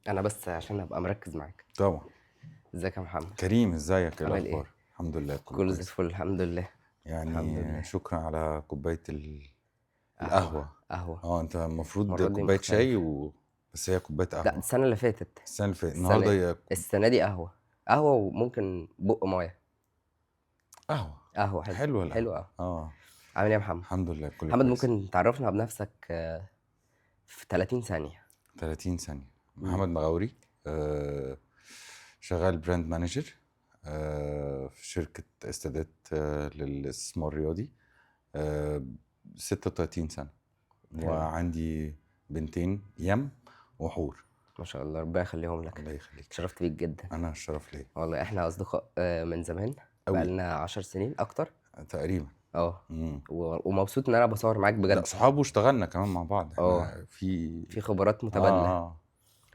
انا بس عشان ابقى مركز معاك. طبعا. ازيك يا محمد؟ كريم، ازيك؟ ايه عامل الاخبار؟ ايه؟ الحمد لله كله كله زي كويس. الفل، الحمد لله. الحمد يعني لله. شكرا على كوبايه قهوه. القهوه. قهوه. انت المفروض المره دي كوبايه شاي مختلفه. بس هي كوبايه لا، دي قهوه. السنه اللي فاتت. السنه اللي فاتت، النهارده السنه هي السنه دي قهوه. قهوه وممكن بق ميه. قهوه. قهوه حلو. حلوه حلو القهوه. قهوه. عامل ايه يا محمد؟ الحمد لله كله محمد، كويس. ممكن تعرفنا بنفسك في 30 ثانيه؟ 30 ثانيه. مم. محمد مغاوري. آه شغال براند مانجر في شركه استادات للاستثمار الرياضي. آه 36 سنه. حلو. وعندي بنتين يم وحور. ما شاء الله، ربنا يخليهم لك. الله يخليك. اتشرفت بيك جدا. انا الشرف ليا. والله احنا اصدقاء من زمان. قوي. بقالنا 10 سنين اكتر. تقريبا. اه. امم ومبسوط ان انا بصور معاك لا، بجد. صحابه اشتغلنا كمان مع بعض اه. احنا في. في خبرات متبادلة. اه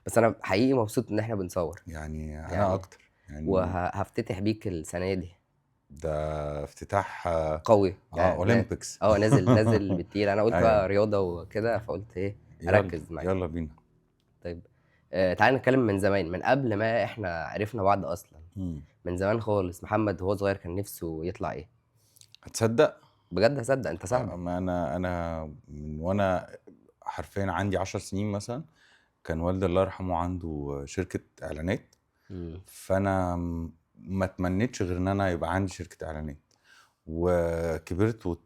بس انا حقيقي مبسوط ان احنا بنصور. يعني انا يعني اكتر يعني. وهفتتح بيك السنة دي. ده افتتاح قوي يعني اولمبيكس. نازل بالتقيل. انا قلت بقى ايوه. رياضة وكده، فقلت ايه، يلا اركز معاك. يلا بينا. طيب. تعالى نتكلم من زمان، من قبل ما احنا عرفنا بعض اصلا. مم. من زمان خالص، محمد وهو صغير كان نفسه يطلع ايه؟ هتصدق؟ بجد هصدق، انت صاحبي. ما انا من وانا حرفيا عندي 10 سنين مثلا. كان والدي الله يرحمه عنده شركة اعلانات. مم. فانا ما اتمنيتش غير ان انا يبقى عندي شركة اعلانات. وكبرت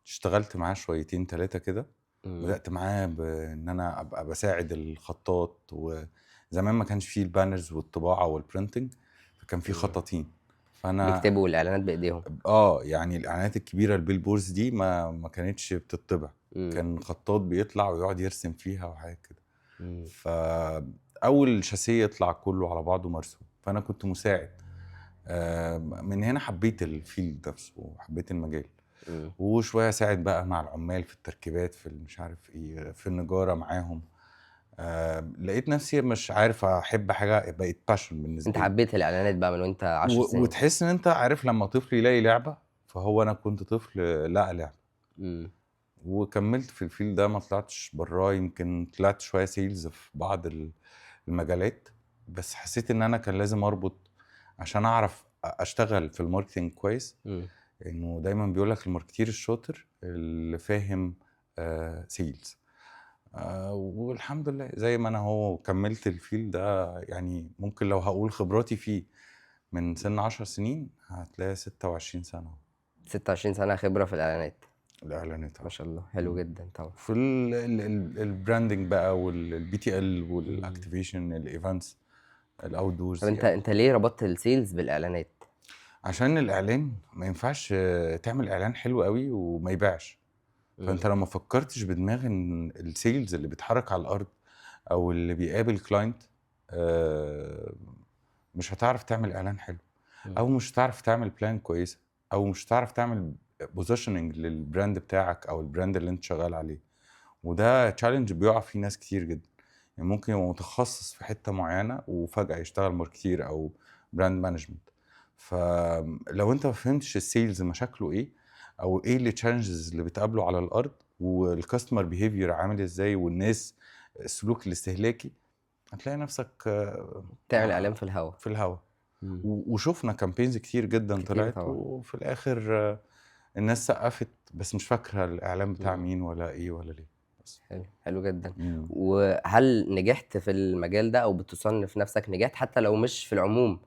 واشتغلت معاه شويتين ثلاثة كده. مم. بدأت معاه بان انا ابقى بساعد الخطاط. وزمان ما كانش فيه البانرز والطباعة والبرينتنج. فكان فيه مم. خطاطين. فانا بيكتبوا الاعلانات بايديهم. يعني الاعلانات الكبيرة البيلبورز دي ما كانتش بتطبع. مم. كان خطاط بيطلع ويقعد يرسم فيها وحاجات كده. مم. فاول شاسيه يطلع كله على بعضه مرسوم، فانا كنت مساعد. من هنا حبيت الفيلد نفسه وحبيت المجال. مم. وشويه اساعد بقى مع العمال في التركيبات في مش عارف ايه في النجاره معاهم. لقيت نفسي مش عارف احب حاجه، بقت باشن انت بالنسبه لي. حبيت الاعلانات بقى من وانت 10 سنين؟ وتحس ان انت عارف لما طفل يلاقي لعبه. فهو انا كنت طفل لقى لعبه. امم. وكملت في الفيلد ده، ما طلعتش براه. يمكن طلعت شويه سيلز في بعض المجالات. بس حسيت ان انا كان لازم اربط عشان اعرف اشتغل في الماركتينج كويس. امم. انه دايما بيقول لك الماركتير الشاطر اللي فاهم سيلز. والحمد لله زي ما انا هو كملت الفيلد ده. يعني ممكن لو هقول خبراتي فيه من سن 10 سنين هتلاقي 26 سنة. 26 سنة خبرة في الإعلانات. الإعلانات ما شاء الله، حلو جدا طبعا. في البراندنج بقى والبي تي ال مم. والاكتيفيشن الايفنتس الاوت طب دورز انت يعني. انت ليه ربطت السيلز بالإعلانات؟ عشان الاعلان ما ينفعش تعمل اعلان حلو قوي وما يبيعش. امم. فانت لو ما فكرتش بدماغ ان السيلز اللي بيتحرك على الارض او اللي بيقابل كلاينت مش هتعرف تعمل اعلان حلو. او مش هتعرف تعمل بلان كويسه. او مش هتعرف تعمل بوزيشننج للبراند بتاعك او البراند اللي انت شغال عليه. وده تشالنج بيقع فيه ناس كتير جدا. يعني ممكن يبقى متخصص في حته معينه وفجاه يشتغل ماركتير او براند مانجمنت. فلو انت ما فهمتش السيلز مشاكله ايه او ايه التشالنجز اللي بتقابله على الارض والكاستمر بيهيفير عامل ازاي والناس السلوك الاستهلاكي، هتلاقي نفسك تعمل إعلان في الهوا. في الهوا. امم. وشفنا كامبينز كتير جدا كتير طلعت طبعا. وفي الاخر الناس سقفت بس مش فاكره الاعلان بتاع امم. مين ولا ايه ولا ليه. بس. حلو، حلو جدا. مم. وهل نجحت في المجال ده، او بتصنف نفسك نجحت حتى لو مش في العموم،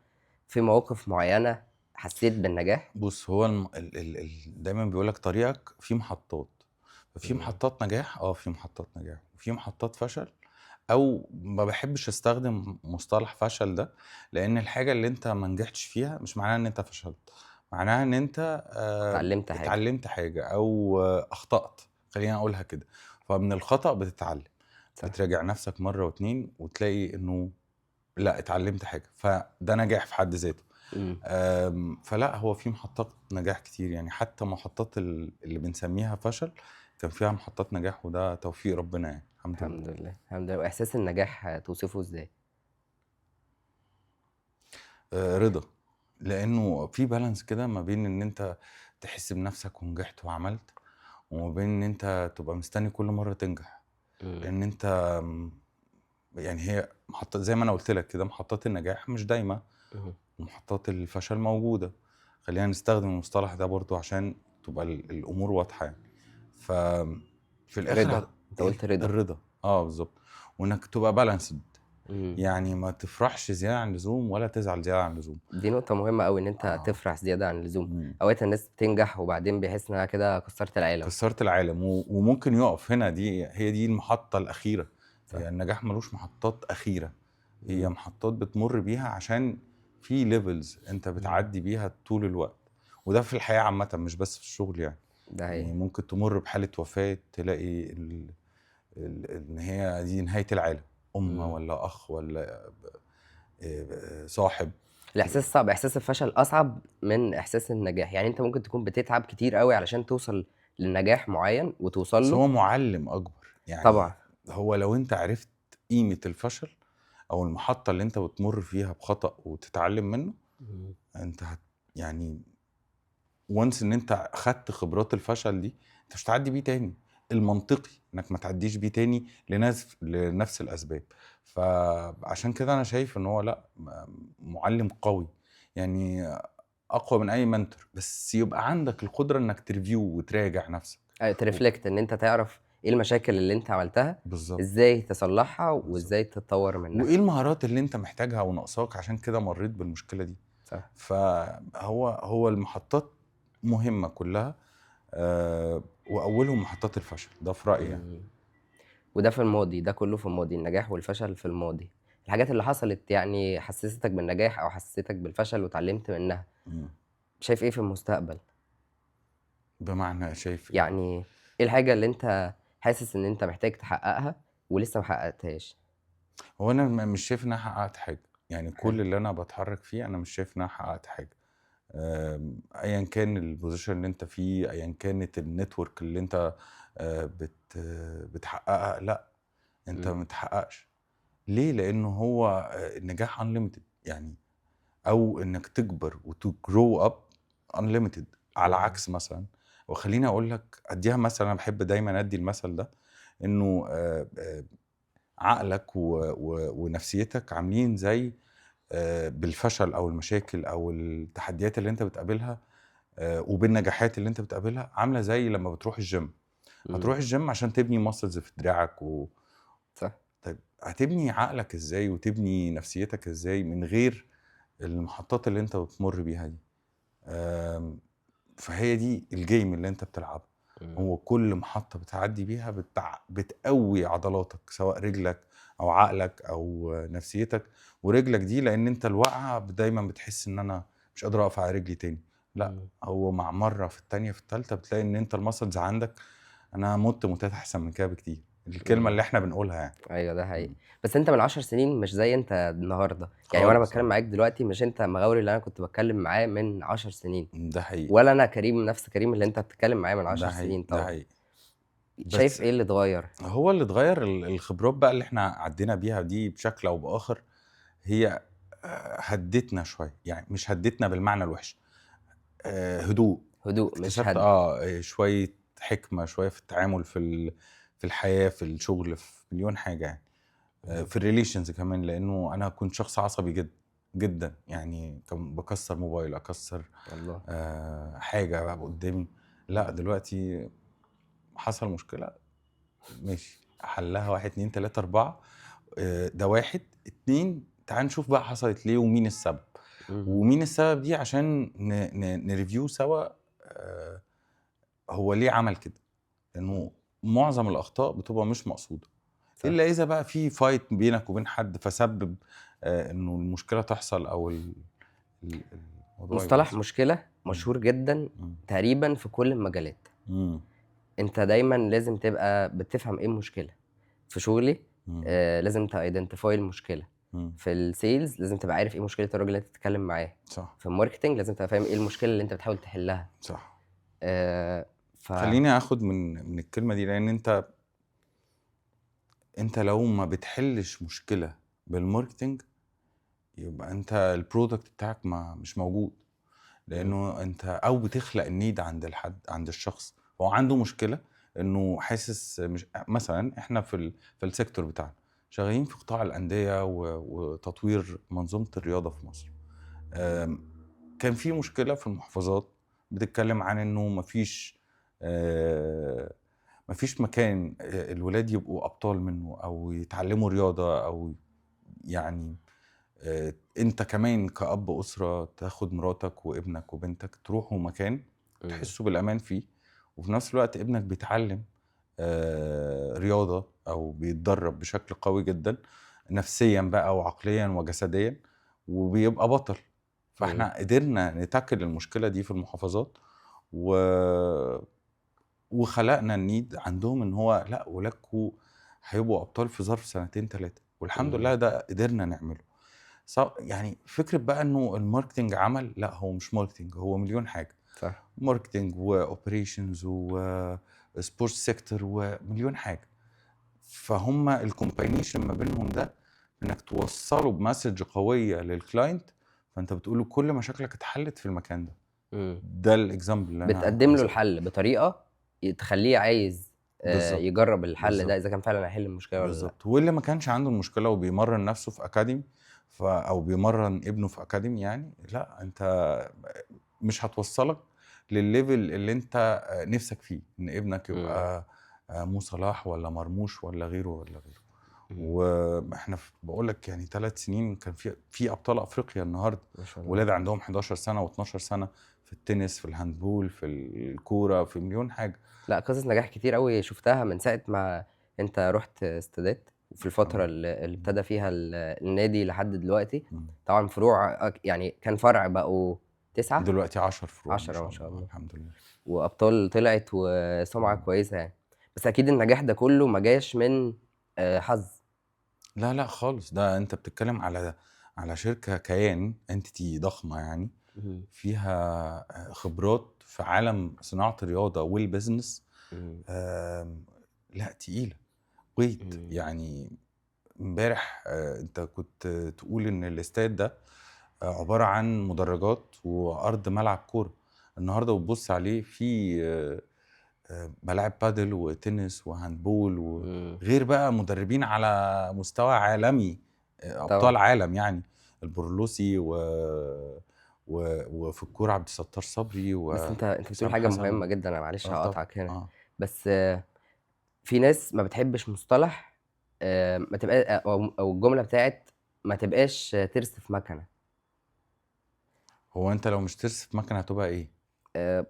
في مواقف معينة حسيت بالنجاح؟ بص، هو دايما بيقولك طريقك في محطات. ففي امم. محطات نجاح، في محطات نجاح وفي محطات فشل. او ما بحبش استخدم مصطلح فشل ده. لان الحاجه اللي انت ما نجحتش فيها مش معناها ان انت فشلت. معناها ان انت اتعلمت حاجة. اتعلمت حاجه او اخطأت. خلينا اقولها كده. فمن الخطأ بتتعلم. صح. بتراجع نفسك مره واتنين وتلاقي انه لا، اتعلمت حاجه. فده نجاح في حد ذاته. امم. فلا، هو في محطات نجاح كتير. يعني حتى محطات اللي بنسميها فشل كان فيها محطات نجاح. وده توفيق ربنا يعني. الحمد لله. الحمد لله، الحمد لله. واحساس النجاح توصفه ازاي؟ رضا. لانه في بالانس كده ما بين ان انت تحس بنفسك ونجحت وعملت، وما بين ان انت تبقى مستني كل مره تنجح. امم. لان انت يعني هي محطات زي ما انا قلت لك كده، محطات النجاح مش دايما، مهم. ومحطات الفشل موجوده. خلينا نستخدم المصطلح ده برضو عشان تبقى الامور واضحه يعني. ففي الاخر رضا، انت قلت رضا. الرضا، بالظبط. وانك تبقى بالانسد، مم. يعني ما تفرحش زياده عن اللزوم ولا تزعل زياده عن اللزوم. دي نقطة مهمة قوي، ان انت اه. تفرح زيادة عن اللزوم. مم. اوقات الناس بتنجح وبعدين بيحس انها كده كسرت العالم. كسرت العالم وممكن يقف هنا. هي دي المحطه الاخيره. صح. هي النجاح ملوش محطات اخيره، هي مم. محطات بتمر بيها عشان في ليفلز انت مم. بتعدي بيها طول الوقت. وده في الحياه عامه، مش بس في الشغل يعني. ده هي. يعني ممكن تمر بحاله وفاه، تلاقي ان هي دي نهايه العالم، مم. ولا اخ ولا صاحب. الاحساس صعب، احساس الفشل اصعب من احساس النجاح. يعني انت ممكن تكون بتتعب كتير قوي علشان توصل لنجاح معين وتوصل بس له. هو معلم اكبر يعني. طبعا. هو لو انت عرفت قيمه الفشل او المحطه اللي انت بتمر فيها بخطأ وتتعلم منه، مم. انت يعني وانس ان انت خدت خبرات الفشل دي، انت مش هتعدي بيه تاني. المنطقي انك ما تعديش بيه تاني لنفس الاسباب. فعشان كده انا شايف ان هو لا، معلم قوي يعني، اقوى من اي منتور. بس يبقى عندك القدره انك تريفيو وتراجع نفسك. ترفلكت، ان انت تعرف ايه المشاكل اللي انت عملتها، بالظبط. ازاي تصلحها بالظبط. وازاي تتطور منها. وايه المهارات اللي انت محتاجها وناقصاك عشان كده مريت بالمشكله دي. صح. فهو المحطات مهمه كلها، واولهم محطات الفشل ده في رايي يعني. مم. وده في الماضي، ده كله في الماضي، النجاح والفشل في الماضي. الحاجات اللي حصلت يعني حسستك بالنجاح او حسستك بالفشل وتعلمت منها، مم. شايف ايه في المستقبل؟ بمعنى شايف ايه؟ يعني ايه الحاجة اللي انت حاسس ان انت محتاج تحققها ولسه محققتهاش؟ هو انا مش شايف ان انا حققت حاجه يعني. حلو. كل اللي انا بتحرك فيه انا مش شايف ان انا حققت حاجه. ايا كان البوزيشن اللي انت فيه، ايا كانت النتورك اللي انت بتحققها، لا، انت ما مم. بتحققش. ليه؟ لانه هو النجاح unlimited يعني، او انك تكبر وتجرو اب unlimited. على مم. عكس مثلا، وخليني اقول لك اديها مثلا، انا بحب دايما ادي المثل ده، انه عقلك ونفسيتك عاملين زي بالفشل او المشاكل او التحديات اللي انت بتقابلها وبالنجاحات اللي انت بتقابلها، عامله زي لما بتروح الجيم. مم. هتروح الجيم عشان تبني ماسلز في دراعك صح. طيب هتبني عقلك ازاي وتبني نفسيتك ازاي من غير المحطات اللي انت بتمر بيها دي؟ آم، فهي دي الجيم اللي انت بتلعبه. مم. هو كل محطة بتعدي بيها بتقوي عضلاتك، سواء رجلك او عقلك او نفسيتك. ورجلك دي لان انت الوقعة دايما بتحس ان انا مش قادر اقف على رجلي تاني. لا، مم. هو مع مرة في التانية في التالتة بتلاقي ان انت المسلز عندك، انا موتات احسن من كده بكتير. الكلمة مم. اللي احنا بنقولها يعني. ايوه ده حقيقي. مم. بس انت من 10 سنين مش زي انت النهارده. يعني وانا خالص. بتكلم معاك دلوقتي مش انت مغاوري اللي انا كنت بتكلم معاه من 10 سنين، ده حقيقي. ولا انا كريم نفس كريم اللي انت بتتكلم معاه من 10 ده حقيقي. سنين ده طبعا. حقيقي. شايف بس ايه اللي اتغير؟ هو اللي اتغير الخبرات بقى اللي احنا عدينا بيها دي بشكل او باخر. هي هدتنا شويه يعني، مش هدتنا بالمعنى الوحش. هدوء. هدوء مش اكتسبت هد. شويه حكمه شويه في التعامل في الحياه، في الشغل، في مليون حاجه يعني. مم. في الريليشنز كمان، لانه انا كنت شخص عصبي جدا جدا يعني. كان بكسر موبايل، اكسر الله. حاجه بقى قدامي. لا دلوقتي حصل مشكله، ماشي، حلها واحد اتنين تلاته اربعه. ده واحد اتنين، تعال نشوف بقى حصلت ليه ومين السبب. مم. ومين السبب دي عشان نريفيو سوا هو ليه عمل كده. لانه معظم الاخطاء بتبقى مش مقصوده، صح. الا اذا بقى في فايت بينك وبين حد فسبب انه المشكله تحصل او ال- الموضوع مصطلح يبوظ. مشكلة مم. مشهور جدا مم. تقريبا في كل المجالات. مم. انت دايما لازم تبقى بتفهم ايه المشكلة. في شغلي مم. لازم تايدنتيفاي المشكلة. مم. في السيلز لازم تبقى عارف ايه مشكلة الراجل اللي انت بتتكلم معاه. صح. في الماركتنج لازم تبقى فاهم ايه المشكلة اللي انت بتحاول تحلها. صح. آه ف خليني اخد من الكلمه دي، لان انت لو ما بتحلش مشكله بالماركتنج، يبقى انت البرودكت بتاعك ما مش موجود. مم. لانه انت او بتخلق النيد عند عند الشخص. هو عنده مشكله انه حاسس، مش مثلا احنا في السيكتور بتاعنا شغالين في قطاع الأندية وتطوير منظومة الرياضة في مصر. كان في مشكلة في المحافظات بتتكلم عن إنه مفيش مكان الولاد يبقوا أبطال منه أو يتعلموا رياضة أو يعني أنت كمان كأب أسرة تاخد مراتك وابنك وبنتك تروحوا مكان تحسوا بالأمان فيه، وفي نفس الوقت ابنك بيتعلم رياضة أو بيتدرب بشكل قوي جدا نفسيا بقى وعقليا وجسديا وبيبقى بطل. فاحنا قدرنا نتاكل المشكلة دي في المحافظات وخلقنا النيد عندهم ان هو لا ولادكم هيبقوا ابطال في ظرف 2-3 والحمد لله ده قدرنا نعمله. يعني فكرة بقى انه الماركتينج عمل، لا هو مش ماركتينج، هو مليون حاجة. صح. ماركتينج واوبريشنز وسبورتس سيكتور ومليون حاجة. فهم الكومباينيشن ما بينهم ده انك توصله بمسج قوية للكلاينت، فانت بتقوله كل مشاكلك اتحلت في المكان ده. ده الاكزامبل اللي انا بتقدم له عايز الحل بطريقه تخليه عايز بالظبط يجرب الحل ده بالظبط اذا كان فعلا هيحل المشكله ولا لا. بالظبط. واللي ما كانش عنده المشكله وبيمرن نفسه في اكاديمي او بيمرن ابنه في اكاديمي، يعني لا انت مش هتوصلك للليفل اللي انت نفسك فيه ان ابنك يبقى مو صلاح ولا مرموش ولا غيره ولا غيره. واحنا بقول لك يعني 3 سنين كان في ابطال افريقيا النهارده ما شاء الله. ولاد عندهم 11 سنه و12 سنه في التنس، في الهاندبول، في الكوره، في مليون حاجه. لا قصص نجاح كتير قوي شفتها من ساعه ما انت رحت استادات وفي الفتره اللي ابتدى فيها النادي لحد دلوقتي. طبعا فروع يعني كان فرع بقوا 9 دلوقتي 10 فروع 10 ما شاء الله. الحمد لله. وابطال طلعت وسمعه كويسه يعني. بس اكيد النجاح ده كله ما جاش من حظ. لا لا خالص، ده انت بتتكلم على شركة كيان انتيتي ضخمة يعني فيها خبرات في عالم صناعة الرياضة والبزنس. لا تقيلة ويت يعني. امبارح انت كنت تقول ان الاستاد ده عبارة عن مدرجات وارض ملعب كورة. النهاردة بتبص عليه في ملاعب بادل وتنس وهاندبول وغير بقى مدربين على مستوى عالمي، ابطال عالم يعني البرلوسي وفي الكوره عبد الستار صبري بس انت بتقول وحسام حاجه حسن مهمه جدا، انا معلش طبعا هقطعك هنا. بس في ناس ما بتحبش مصطلح ما تبقى او الجمله بتاعت ما تبقاش ترس في مكنه. هو انت لو مش ترس في مكنه هتبقى ايه؟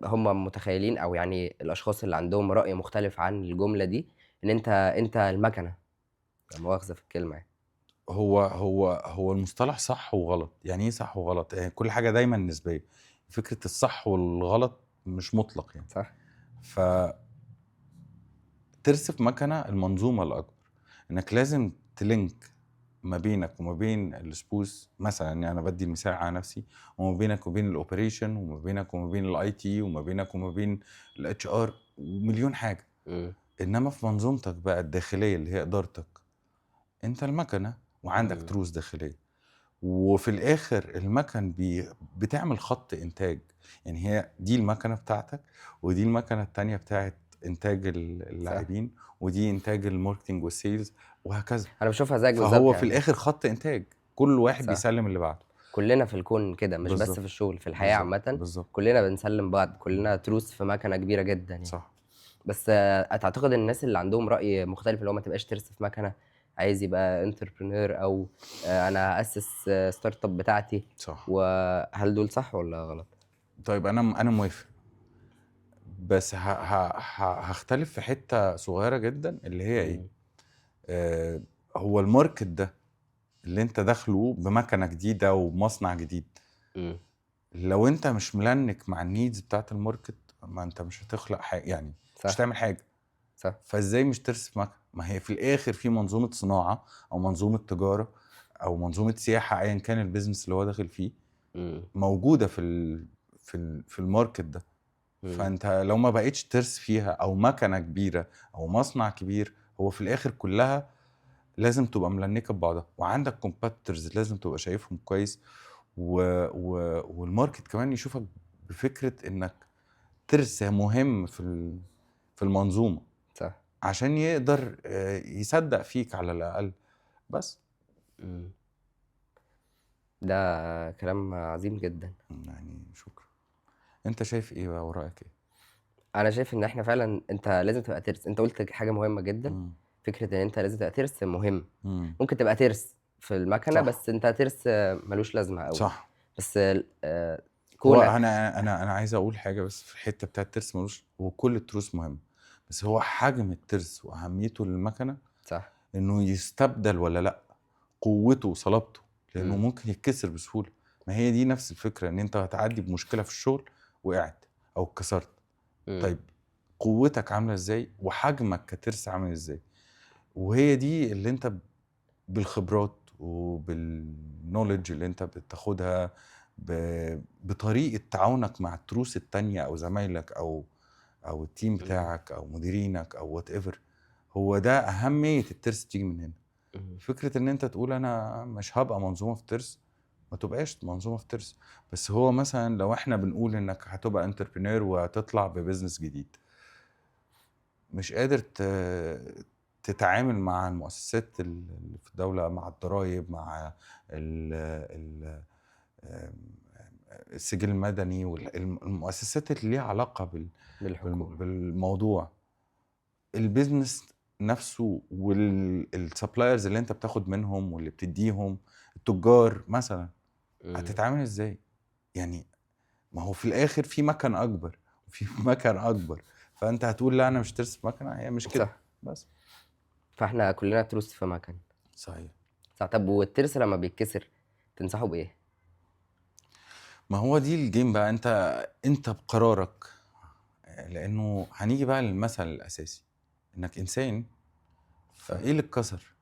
هم متخيلين او يعني الاشخاص اللي عندهم راي مختلف عن الجمله دي ان انت المكنه، لا مؤاخذه في الكلمه يعني. هو المصطلح صح وغلط. يعني ايه صح وغلط؟ يعني كل حاجه دايما نسبيه. فكره الصح والغلط مش مطلق يعني. صح. ف ترسف مكنه المنظومه الاكبر، انك لازم تلينك ما بينك وما بين السبوس مثلا. يعني انا بدي مثال على نفسي، وما بينك وبين الاوبريشن وما بينك وما بين الاي تي وما بينك وما بين الاتش ار ومليون حاجه. انما في منظومتك بقى الداخليه اللي هي ادارتك، انت المكنه وعندك تروس داخليه، وفي الاخر المكن بتعمل خط انتاج. يعني هي دي المكنه بتاعتك، ودي المكنه التانية بتاعت انتاج اللاعبين، ودي انتاج الماركتنج والسيلز وهكذا. انا بشوفها زيك بالظبط فهو في يعني. الاخر خط انتاج، كل واحد صح. بيسلم اللي بعده. كلنا في الكون كده، مش بس بالظبط في الشغل، في الحياه عامه بالظبط كلنا بنسلم بعض، كلنا تروس في مكنه كبيره جدا يعني. صح. بس تعتقد الناس اللي عندهم رأي مختلف اللي هو ما تبقاش ترس في مكنة، عايز يبقى انتربرينور او انا هأسس ستارت اب بتاعتي، صح. وهل دول صح ولا غلط؟ طيب انا موافق، بس هختلف في حته صغيره جدا اللي هي ايه. هو الماركت ده اللي انت داخله بمكنه جديده ومصنع جديد، لو انت مش ملنك مع النيدز بتاعت الماركت، ما انت مش هتخلق حاجه يعني. صح. مش هتعمل حاجه. صح. فازاي مش ترسف مكنه؟ ما هي في الاخر في منظومه صناعه او منظومه تجاره او منظومه سياحه ايا كان البيزنس اللي هو داخل فيه موجوده في الماركت ده. فانت لو ما بقيتش ترس فيها او مكنه كبيره او مصنع كبير، هو في الاخر كلها لازم تبقى ملنكه ببعضها، وعندك كومبيتيتورز لازم تبقى شايفهم كويس، والماركت كمان يشوفك بفكره انك ترس مهم في المنظومه. صح. عشان يقدر يصدق فيك على الاقل. بس. إمم. ده كلام عظيم جدًا. يعني شكرًا. أنت شايف إيه بقى ورأيك إيه؟ أنا شايف إن إحنا فعلًا أنت لازم تبقى ترس، أنت قُلت حاجة مهمة جدًا، إمم. فكرة إن أنت لازم تبقى ترس مهم، إمم. ممكن تبقى ترس في المكنة صح. بس أنت ترس ما لوش لازمة أوي، صح. بس هو كونك أنا عايز أقول حاجة بس في الحتّة بتاعة الترس مالوش، هو كل التروس مهمة، بس هو حجم الترس وأهميته للمكنة صح. إنه يستبدل والّا لأ، قوته وصلابته، لإنه إمم. ممكن يتكسر بسهولة. ما هي دي نفس الفكرة، إن أنت هتعدّي بمشكلة في الشغل وقعت أو اتكسرت، إمم. طيب قوتك عاملة إزاي وحجمك كترس عامل إزاي؟ وهي دي اللي أنت بالخبرات وبالknowledge اللي أنت بتاخدها بطريقة تعاونك مع التروس التانية أو زمايلك أو الteam إمم. بتاعك أو مديرينك أو whatever، هو ده أهمية الترس تيجي من هنا. إمم. فكرة إن أنت تقول أنا مش هابقى منظومة في ترس، ما تبقاش منظومة في ترس، بس هو مثلًا لو إحنا بنقول إنك هتبقى entrepreneur وهتطلع بbusiness جديد، مش قادر تتعامل مع المؤسسات اللي في الدولة، مع الضرايب، مع ال ال آمم، السجل المدني المؤسسات اللي ليها علاقة بالحكومة. بالموضوع، الbusiness نفسه الsuppliers اللي أنت بتاخد منهم واللي بتدّيهم، التجار مثلًا، إمم. هتتعامل إزاي؟ يعني ما هو في الآخر في مَكَن أكبر وفي مَكَن أكبر، فأنت هتقول لأ أنا مش ترس في مَكَنة، هي مش كده، صح. بس. فإحنا كلنا تروس في مكن. صحيح. صح. طب والترس لمّا بيتكسر تنصحه بإيه؟ ما هو دي الgame بقى، أنت بقرارك، لإنه هنيجي بقى للمثل الأساسي، إنك إنسان، صح. فإيه اللي اتكسر؟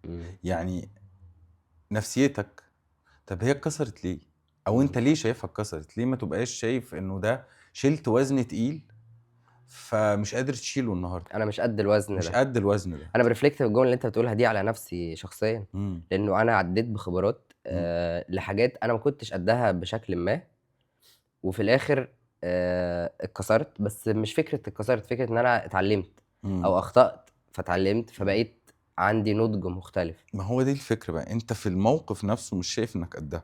إمم. يعني نفسيتك، طب هي اتكسرت ليه؟ أو أنت إمم. ليه شايفها اتكسرت؟ ليه ما تبقاش شايف إنه ده شِلت وزن تقيل فمش قادر تشيله النهارده، أنا مش قد الوزن مش ده. قد الوزن ده. أنا بreflect الجملة اللي أنت بتقولها دي على نفسي شخصيًا، إمم. لإنه أنا عدّيت بخبرات إمم. لحاجات أنا ما كنتش قدّها بشكلٍ ما، وفي الآخر اتكسرت، بس مش فكرة اتكسرت، فكرة إن أنا اتعلّمت إمم. أو أخطأت فاتعلّمت، إمم. فبقيت عندي نضج مختلف. ما هو دي الفكرة بقى، أنت في الموقف نفسه مش شايف إنك قدّها،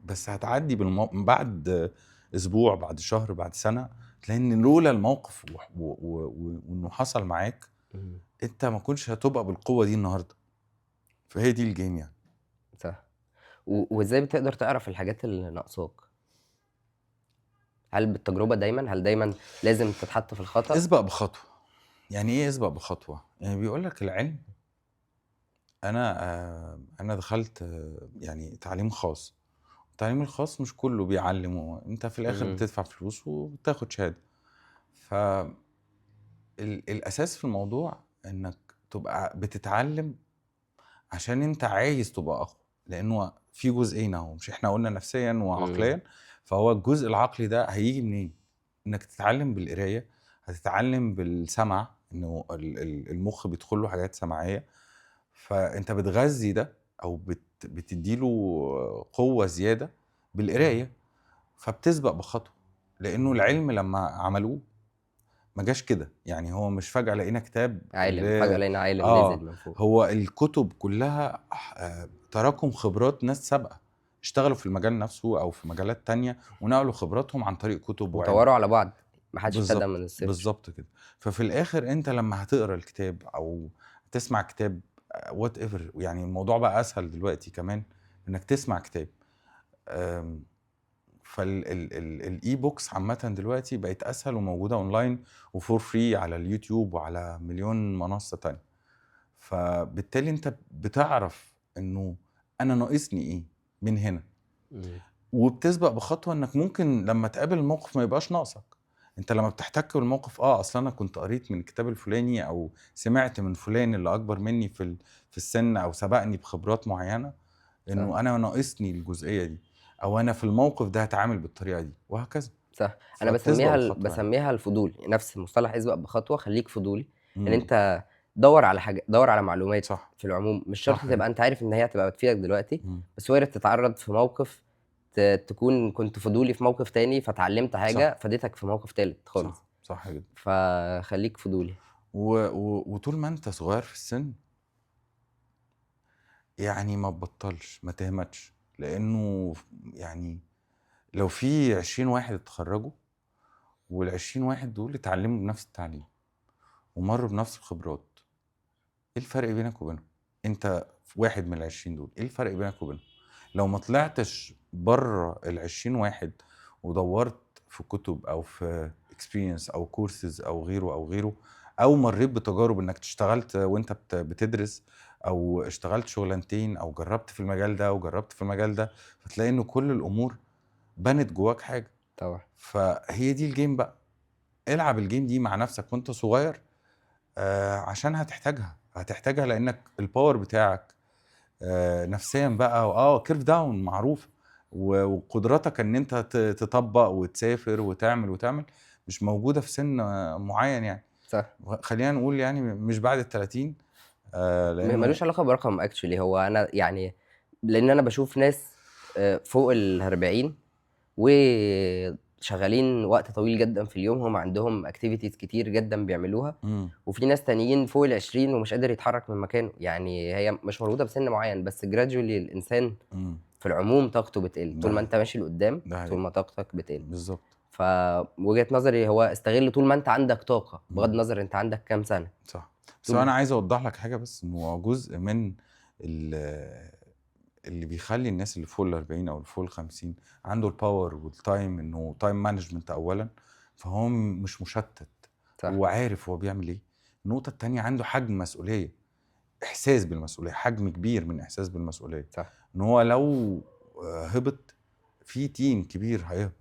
بس هتعدّي بعد أسبوع، بعد شهر، بعد سنة، تلاقي إن لولا الموقف وإنه حصل معاك، إمم. أنت ما كنتش هتبقى بالقوة دي النهارده، فهي دي الgame يعني. صح. وإزاي بتقدر تعرف الحاجات اللي ناقصاك؟ هل بالتجربة دايمًا؟ هل دايمًا لازم تتحط في الخطأ؟ اسبق بخطوة، يعني إيه اسبق بخطوة؟ يعني بيقول لك العلم، أنا دخلت يعني تعليم خاص، التعليم الخاص مش كلّه بيعلّم، أنت في الآخر إمم. بتدفع فلوس وبتاخد شهادة، ف الأساس في الموضوع إنك تبقى بتتعلّم عشان أنت عايز تبقى أقوى، لإنه في جزئين أهو، مش إحنا قُلنا نفسيًا إمم. وعقليًا، فهو الجزء العقلي ده هييجي منين؟ إنك تتعلّم بالقراية، هتتعلّم بالسمع، إنه المُخ بيدخل له حاجات سمعية، فأنت بتغذّي ده أو بتدّي له قوة زيادة إمم. بالقراية، فبتسبق بخطوة، لإنه إمم. العلم لمّا عملوه ما جاش كده، يعني هو مش فجأة لقينا كتاب عالِم، فجأة لقينا عالِم نزل آه، من فوق. هو الكتب كلّها تراكم خبرات ناس سابقة، اشتغلوا في المجال نفسه أو في مجالات تانية ونقلوا خبراتهم عن طريق كتب وعلم. وطوّروا على بعض، ما حدش ابتدى بالضبط، من الصفر. بالضبط كده. ففي الآخر أنت لمّا هتقرا الكتاب أو تسمع كتاب whatever، يعني الموضوع بقى أسهل دلوقتي كمان إنك تسمع كتاب. آمم فال ال ال الE-books عامةً دلوقتي بقت أسهل وموجودة أونلاين وfor free على اليوتيوب وعلى مليون منصة تانية. فبالتالي أنت بتعرف إنه أنا ناقصني إيه من هنا، إمم. وبتسبق بخطوة إنك ممكن لمّا تقابل الموقف ما يبقاش ناقصك، أنت لمّا بتحتك بالموقف أصل أنا كنت قريت من الكتاب الفلاني أو سمعت من فلان اللي أكبر مني في السن أو سبقني بخبرات معينة، صح. إنه أنا ناقصني الجزئية دي، أو أنا في الموقف ده هاتعامل بالطريقة دي، وهكذا. صح. أنا فبتسبق بخطوة يعني. باسميها الفضول، نفس مصطلح اسبق بخطوة، خلّيك فضولي، إن إمم. أنت دَوّر على معلومات صح. في العموم، مش شرط صح تبقى جدًا. أنت عارف إن هي هتبقى بتفيدك دلوقتي، إمم. بس وارد تتعرّض في موقف تكون كنت فضولي في موقف تاني، فاتعلّمت صح. حاجة فادتك في موقف تالت خالص، صح. صح جدًا. فخلّيك فضولي. وطول ما أنت صغير في السن يعني ما تبطّلش، ما تهمتش، لإنه يعني لو في 20 واحد اتخرّجوا وال20 واحد دول اتعلّموا بنفس التعليم ومرّوا بنفس الخبرات، إيه الفرق بينك وبينهم؟ أنت واحد من ال20 دول، إيه الفرق بينك وبينهم؟ لو ما طلعتش برّه ال20 واحد ودوّرت في كُتب أو في experience أو courses أو غيره، أو غيره، أو مرّيت بتجارب إنّك اشتغلت وأنت بتدرس أو اشتغلت شُغلانتين أو جرّبت في المجال ده وجرّبت في المجال ده، فتلاقي إن كل الأمور بنت جواك حاجة. طبعًا. فهي دي الgame بقى، العب الgame دي مع نَفْسك وأنت صغير عشان هتحتاجها لإنّك الpower بتاعك نفسيًا بقى curve down معروفة، وقدرتك إن أنت تطبّق وتسافر وتعمل مش موجودة في سِن معيّن يعني، صح. خلّينا نقول يعني مش بعد ال30 لإنه مالوش علاقة برقم actually، هو أنا يعني لإن أنا باشوف ناس فوق ال40 وشغالين وقت طويل جدًا في اليوم، هم عندهم activities كتير جدًا بيعملوها، إمم، وفي ناس تانيين فوق ال20 ومش قادر يتحرك من مكانه، يعني هي مش مربوطة بسن معين، بس gradually الإنسان إمم، في العموم طاقته بتقل، ده طول ما حقيقي، أنت ماشي لقدام ده طول حقيقي، ما طاقتك بتقل. بالضبط، فوجهة نظري هو استغل طول ما أنت عندك طاقة، بغض إمم، النظر أنت عندك كام سنة. صح. بس هو طول أنا عايز أوضّح لك حاجة بس، إنه هو جزء من ال اللي بيخلّي الناس اللي فوق ال40 أو اللي فوق ال50 عنده الpower والtime إنه time management أولًا، فهو مش مشتت، صح. هو عارف هو بيعمل إيه. النقطة التانية عنده حجم مسؤولية، إحساس بالمسؤولية، حجم كبير من إحساس بالمسؤولية، صح. إن هو لو هبط في team كبير هيهبط،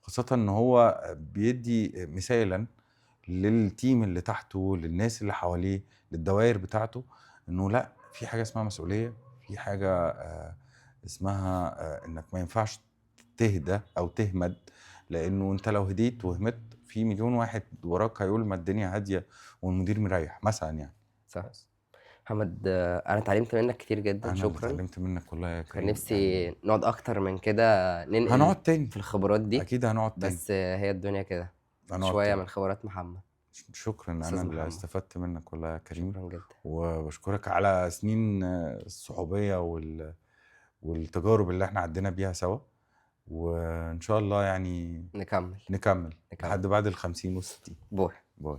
خاصةً إن هو بيدّي مثالًا للteam اللي تحته، للناس اللي حواليه، للدوائر بتاعته، إنه لأ، في حاجة اسمها مسؤولية، في حاجة اسمها إنك ما ينفعش تهدى أو تهمد، لإنه أنت لو هديت وهمدت في مليون واحد وراك هيقول ما الدنيا هادية والمدير مريّح مثلًا يعني. صح. بس. محمد، أنا اتعلمت منك كتير جدًا، أنا اللي شكرًا. اتعلمت منك والله يا كان كريم نفسي يعني. نقعد أكتر من كده ننقل هنقعد تاني، في الخبرات دي، أكيد هنقعد تاني، بس هي الدنيا كده، هنقعد شوية تاني. من خبرات محمد. شكرًا، أنا أستاذ اللي محمد، استفدت منك والله يا كريم، شكرًا جدًا. وباشكرك على سنين الصحوبية والتجارب اللي إحنا عدّينا بيها سوا، وإن شاء الله يعني نكمّل. نكمّل نكمّل. لحد بعد ال50 وال60. باي. باي.